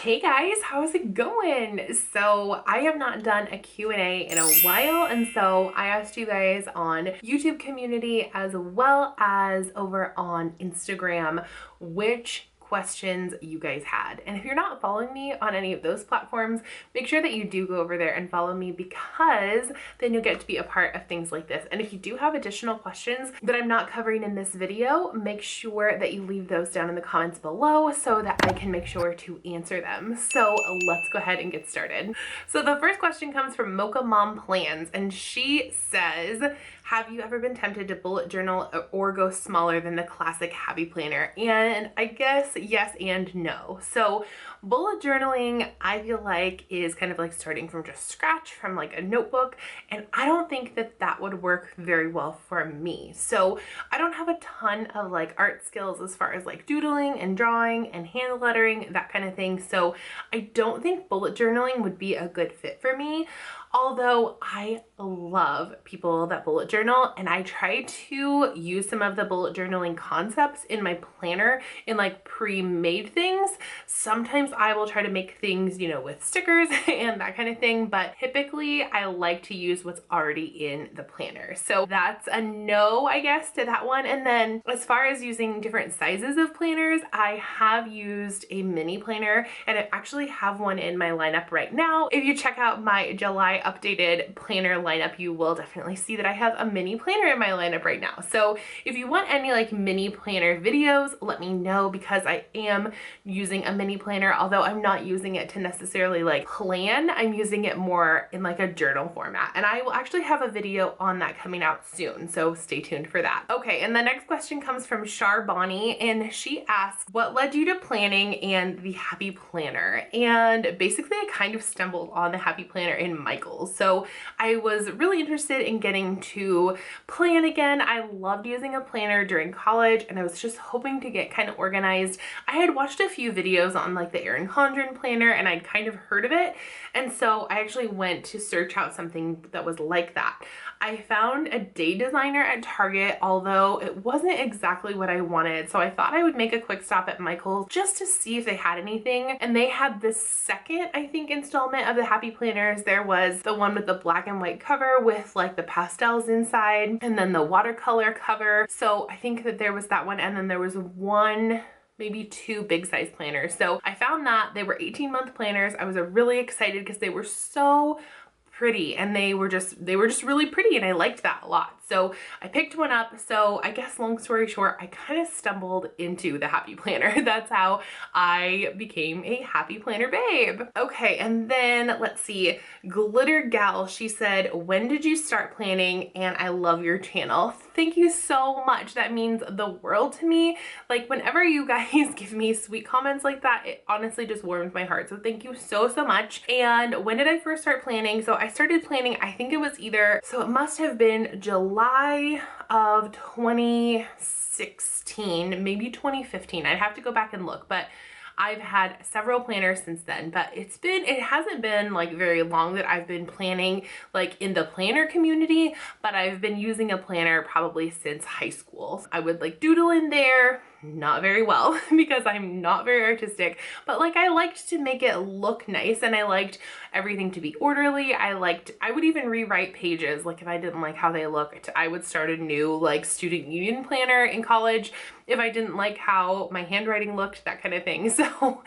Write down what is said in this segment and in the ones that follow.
Hey guys, how's it going? So I have not done a Q&A in a while, and so I asked you guys on YouTube community as well as over on Instagram which questions you guys had. And if you're not following me on any of those platforms, make sure that you do go over there and follow me, because then you'll get to be a part of things like this. And if you do have additional questions that I'm not covering in this video, make sure that you leave those down in the comments below so that I can make sure to answer them. So let's go ahead and get started. So the first question comes from Mocha Mom Plans, and she says, have you ever been tempted to bullet journal or go smaller than the classic happy planner? And I guess yes and no. So bullet journaling, I feel like, is kind of like starting from just scratch from like a notebook, and I don't think that that would work very well for me. So I don't have a ton of like art skills as far as like doodling and drawing and hand lettering, that kind of thing. So I don't think bullet journaling would be a good fit for me. Although I love people that bullet journal, and I try to use some of the bullet journaling concepts in my planner in like pre-made things. Sometimes I will try to make things, you know, with stickers and that kind of thing, but typically I like to use what's already in the planner. So that's a no, I guess, to that one. And then as far as using different sizes of planners, I have used a mini planner, and I actually have one in my lineup right now. If you check out my July updated planner lineup, you will definitely see that I have a mini planner in my lineup right now. So if you want any like mini planner videos, let me know, because I am using a mini planner, although I'm not using it to necessarily like plan. I'm using it more in like a journal format, and I will actually have a video on that coming out soon, so stay tuned for that. Okay, and the next question comes from Shar Bonnie, and she asks, what led you to planning and the happy planner? And basically I kind of stumbled on the happy planner in Michael's. So I was really interested in getting to plan again. I loved using a planner during college, and I was just hoping to get kind of organized. I had watched a few videos on like the Erin Condren planner, and I'd kind of heard of it. And so I actually went to search out something that was like that. I found a day designer at Target, although it wasn't exactly what I wanted. So I thought I would make a quick stop at Michael's just to see if they had anything. And they had the second, I think, installment of the happy planners. There was the one with the black and white cover with like the pastels inside, and then the watercolor cover. So I think that there was that one, and then there was one, maybe two big size planners. So I found that they were 18-month planners. I was really excited because they were so pretty, and they were just really pretty, and I liked that a lot. So I picked one up. So I guess long story short, I kind of stumbled into the happy planner. That's how I became a happy planner babe. Okay, and then let's see, Glitter Gal, she said, when did you start planning? And I love your channel. Thank you so much. That means the world to me. Like, whenever you guys give me sweet comments like that, it honestly just warms my heart. So thank you so much. And when did I first start planning? So I started planning, I think it was it must have been July of 2016, maybe 2015. I'd have to go back and look, but I've had several planners since then, but it hasn't been like very long that I've been planning like in the planner community, but I've been using a planner probably since high school. I would like doodle in there, not very well because I'm not very artistic, but like I liked to make it look nice, and I liked everything to be orderly. I would even rewrite pages. Like if I didn't like how they looked, I would start a new like student union planner in college if I didn't like how my handwriting looked, that kind of thing. So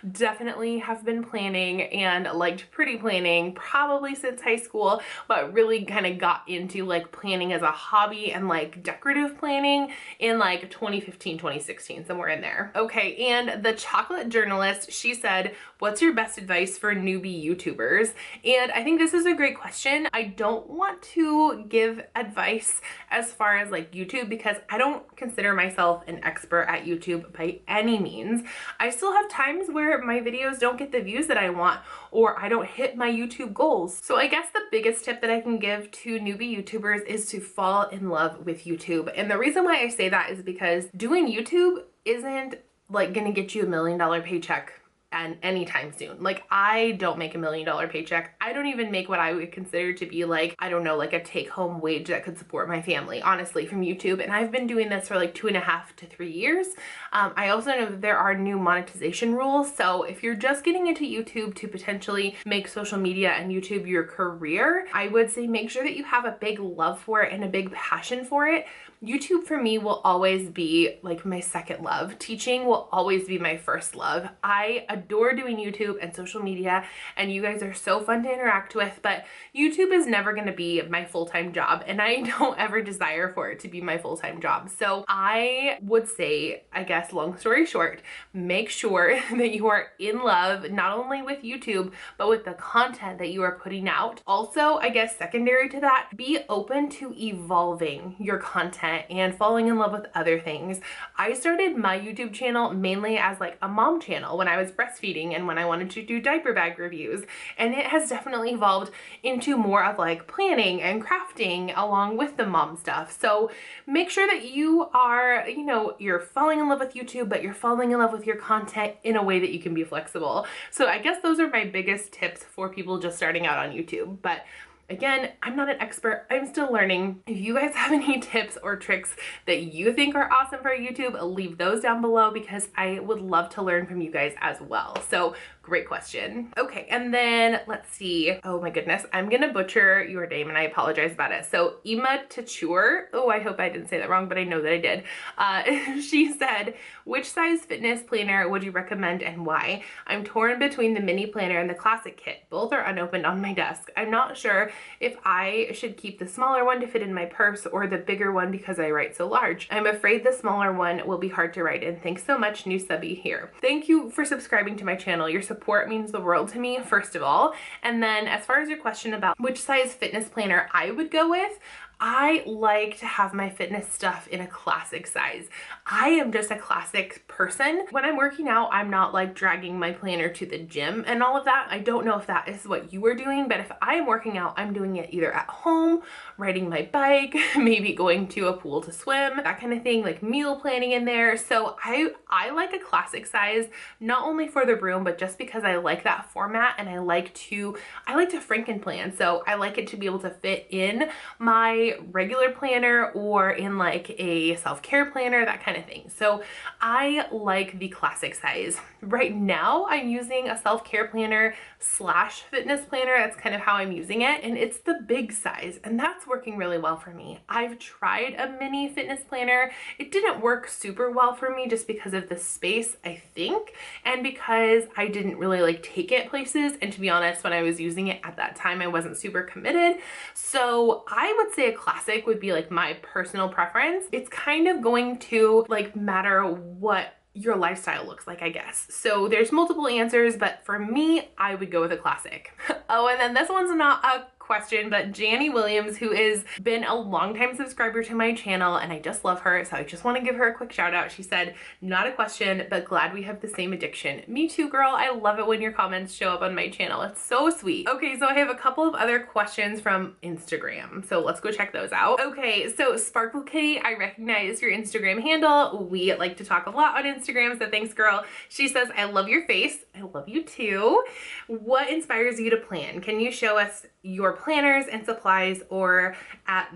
definitely have been planning and liked pretty planning probably since high school, but really kind of got into like planning as a hobby and like decorative planning in like 2015, 2016, somewhere in there. Okay, and the chocolate journalist, she said, what's your best advice for newbie YouTubers? And I think this is a great question. I don't want to give advice as far as like YouTube, because I don't consider myself an expert at YouTube by any means. I still have times where my videos don't get the views that I want, or I don't hit my YouTube goals. So I guess the biggest tip that I can give to newbie YouTubers is to fall in love with YouTube. And the reason why I say that is because doing YouTube isn't like gonna get you $1 million paycheck and anytime soon. Like, I don't make $1 million paycheck. I don't even make what I would consider to be like, I don't know, like a take-home wage that could support my family, honestly, from YouTube. And I've been doing this for like 2.5 to 3 years. I also know that there are new monetization rules. So if you're just getting into YouTube to potentially make social media and YouTube your career, I would say make sure that you have a big love for it and a big passion for it. YouTube for me will always be like my second love. Teaching will always be my first love. I adore doing YouTube and social media, and you guys are so fun to interact with, but YouTube is never going to be my full-time job, and I don't ever desire for it to be my full-time job. So I would say, I guess, long story short, make sure that you are in love not only with YouTube, but with the content that you are putting out. Also, I guess secondary to that, be open to evolving your content and falling in love with other things. I started my YouTube channel mainly as like a mom channel when I was breastfeeding and when I wanted to do diaper bag reviews, and it has definitely evolved into more of like planning and crafting along with the mom stuff. So make sure that you are, you know, you're falling in love with YouTube, but you're falling in love with your content in a way that you can be flexible. So I guess those are my biggest tips for people just starting out on YouTube. But again, I'm not an expert. I'm still learning. If you guys have any tips or tricks that you think are awesome for YouTube, leave those down below because I would love to learn from you guys as well. So great question. Okay, and then let's see. Oh my goodness, I'm gonna butcher your name and I apologize about it. So Ima Tachur, oh, I hope I didn't say that wrong, but I know that I did. She said, which size fitness planner would you recommend and why? I'm torn between the mini planner and the classic kit. Both are unopened on my desk. I'm not sure if I should keep the smaller one to fit in my purse or the bigger one because I write so large. I'm afraid the smaller one will be hard to write in. Thanks so much, new subby here. Thank you for subscribing to my channel. Your support means the world to me, first of all. And then as far as your question about which size fitness planner I would go with, I like to have my fitness stuff in a classic size. I am just a classic person. When I'm working out, I'm not like dragging my planner to the gym and all of that. I don't know if that is what you are doing, but if I am working out, I'm doing it either at home, riding my bike, maybe going to a pool to swim, that kind of thing, like meal planning in there. So I like a classic size, not only for the room, but just because I like that format and I like to Franken plan. So I like it to be able to fit in my regular planner or in like a self-care planner, that kind of thing. So I like the classic size. Right now I'm using a self-care planner slash fitness planner. That's kind of how I'm using it. And it's the big size and that's working really well for me. I've tried a mini fitness planner. It didn't work super well for me just because of the space, I think, and because I didn't really like take it places. And to be honest, when I was using it at that time, I wasn't super committed. So I would say a classic would be like my personal preference. It's kind of going to like matter what your lifestyle looks like, I guess. So there's multiple answers, but for me, I would go with a classic. Oh, and then this one's not a question, but Janny Williams, who has been a longtime subscriber to my channel, and I just love her, so I just want to give her a quick shout out. She said, not a question, but glad we have the same addiction. Me too, girl. I love it when your comments show up on my channel. It's so sweet. Okay, so I have a couple of other questions from Instagram, so let's go check those out. Okay, so Sparkle Kitty, I recognize your Instagram handle. We like to talk a lot on Instagram, so thanks, girl. She says, I love your face. I love you too. What inspires you to plan? Can you show us your planners and supplies, or I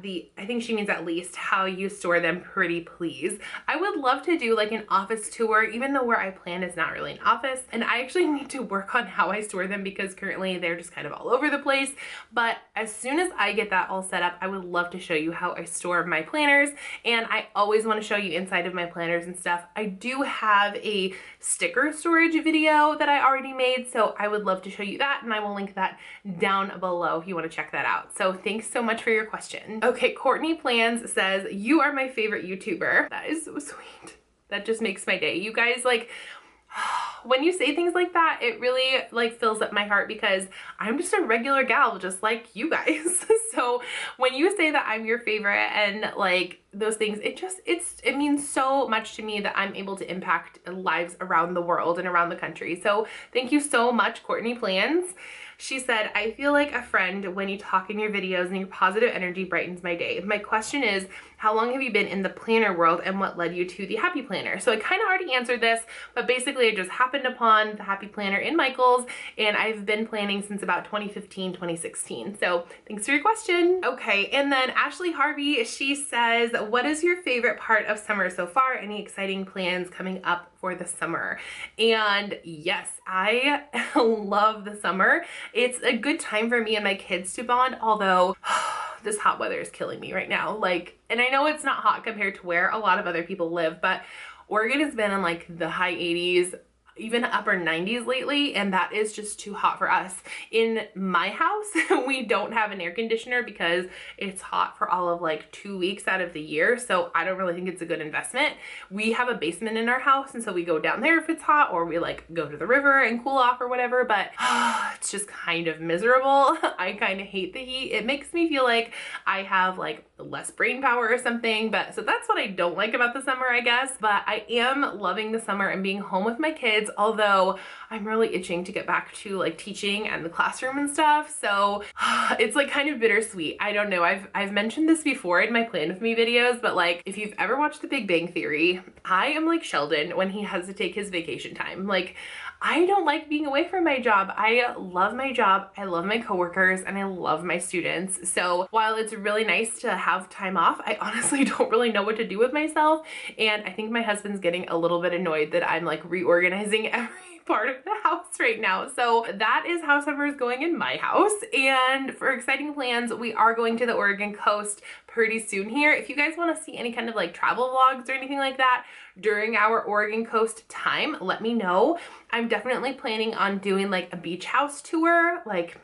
think she means at least how you store them, pretty please. I would love to do like an office tour, even though where I plan is not really an office, and I actually need to work on how I store them because currently they're just kind of all over the place. But as soon as I get that all set up, I would love to show you how I store my planners, and I always want to show you inside of my planners and stuff. I do have a sticker storage video that I already made, so I would love to show you that, and I will link that down below if you want to check that out. So thanks so much for your question. Okay, Courtney Plans says, you are my favorite YouTuber. That is so sweet. That just makes my day. You guys, like, when you say things like that, it really like fills up my heart because I'm just a regular gal just like you guys. So when you say that I'm your favorite and like those things. It means so much to me that I'm able to impact lives around the world and around the country. So thank you so much, Courtney Plans. She said, I feel like a friend when you talk in your videos and your positive energy brightens my day. My question is, how long have you been in the planner world and what led you to the Happy Planner? So I kind of already answered this, but basically I just happened upon the Happy Planner in Michael's, and I've been planning since about 2015, 2016. So thanks for your question. Okay, and then Ashley Harvey, she says, what is your favorite part of summer so far? Any exciting plans coming up for the summer? And yes, I love the summer. It's a good time for me and my kids to bond, although this hot weather is killing me right now. Like, and I know it's not hot compared to where a lot of other people live, but Oregon has been in like the high 80s, even upper 90s lately, and that is just too hot for us. In my house, we don't have an air conditioner because it's hot for all of like 2 weeks out of the year, so I don't really think it's a good investment. We have a basement in our house, and so we go down there if it's hot, or we like go to the river and cool off or whatever, but it's just kind of miserable. I kind of hate the heat. It makes me feel like I have like less brain power or something, but so that's what I don't like about the summer, I guess. But I am loving the summer and being home with my kids, although I'm really itching to get back to like teaching and the classroom and stuff. So it's like kind of bittersweet. I don't know. I've mentioned this before in my Plan With Me videos, but like if you've ever watched The Big Bang Theory, I am like Sheldon when he has to take his vacation time. Like, I don't like being away from my job. I love my job, I love my coworkers, and I love my students. So while it's really nice to have time off, I honestly don't really know what to do with myself. And I think my husband's getting a little bit annoyed that I'm like reorganizing every part of the house right now. So that is how summer is going in my house. And for exciting plans, we are going to the Oregon coast pretty soon here. If you guys want to see any kind of like travel vlogs or anything like that during our Oregon coast time, let me know. I'm definitely planning on doing like a beach house tour. Like,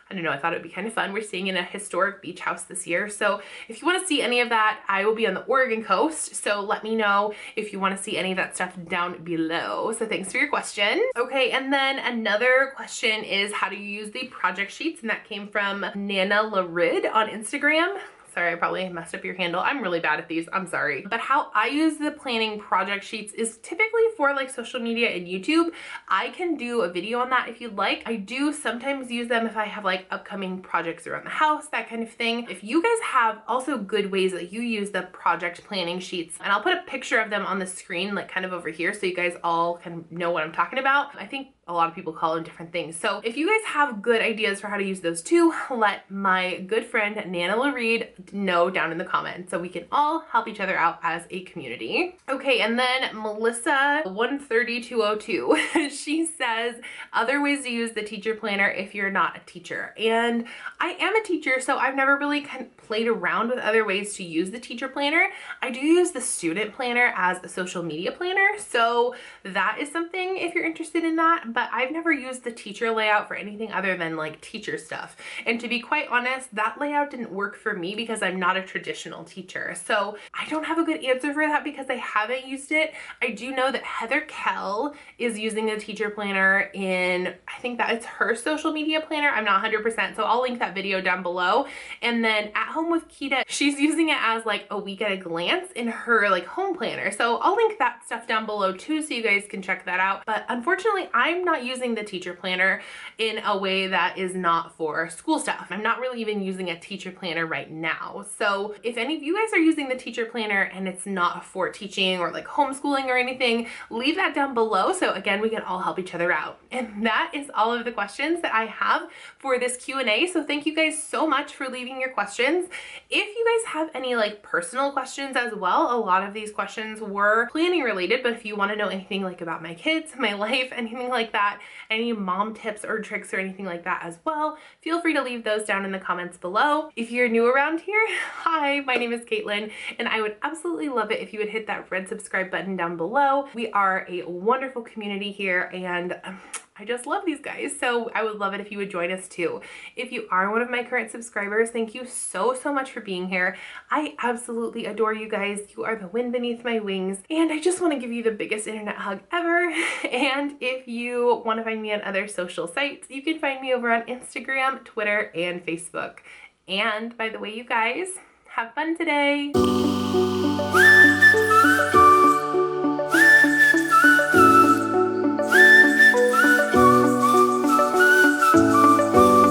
I don't know, I thought it'd be kind of fun. We're staying in a historic beach house this year. So if you want to see any of that, I will be on the Oregon coast. So let me know if you want to see any of that stuff down below. So thanks for your question. Okay, and then another question is, how do you use the project sheets? And that came from Nana Larid on Instagram. Sorry, I probably messed up your handle. I'm really bad at these, I'm sorry. But how I use the planning project sheets is typically for like social media and YouTube. I can do a video on that if you'd like. I do sometimes use them if I have like upcoming projects around the house, that kind of thing. If you guys have also good ways that you use the project planning sheets, and I'll put a picture of them on the screen, like kind of over here, so you guys all can know what I'm talking about. I think a lot of people call them different things. So if you guys have good ideas for how to use those too, let my good friend Nana Larid know down in the comments so we can all help each other out as a community. Okay, and then Melissa 13202, she says, other ways to use the teacher planner if you're not a teacher. And I am a teacher, so I've never really played around with other ways to use the teacher planner. I do use the student planner as a social media planner, so that is something if you're interested in that. But I've never used the teacher layout for anything other than like teacher stuff. And to be quite honest, that layout didn't work for me because I'm not a traditional teacher. So I don't have a good answer for that because I haven't used it. I do know that Heather Kell is using a teacher planner in, I think that it's her social media planner. I'm not 100%, so I'll link that video down below. And then At Home with Kita, she's using it as like a week at a glance in her like home planner. So I'll link that stuff down below too, so you guys can check that out. But unfortunately, I'm not using the teacher planner in a way that is not for school stuff. I'm not really even using a teacher planner right now. So if any of you guys are using the teacher planner and it's not for teaching or like homeschooling or anything, leave that down below so again we can all help each other out. And that is all of the questions that I have for this Q&A. So thank you guys so much for leaving your questions. If you guys have any like personal questions as well, a lot of these questions were planning related, but if you want to know anything like about my kids, my life, anything like that, any mom tips or tricks or anything like that as well, feel free to leave those down in the comments below. If you're new around here, hi, my name is Caitlin, and I would absolutely love it if you would hit that red subscribe button down below. We are a wonderful community here, and I just love these guys, so I would love it if you would join us too. If you are one of my current subscribers, thank you so much for being here. I absolutely adore you guys. You are the wind beneath my wings, and I just want to give you the biggest internet hug ever. And if you want to find me on other social sites, you can find me over on Instagram, Twitter, and Facebook. And by the way, you guys, have fun today.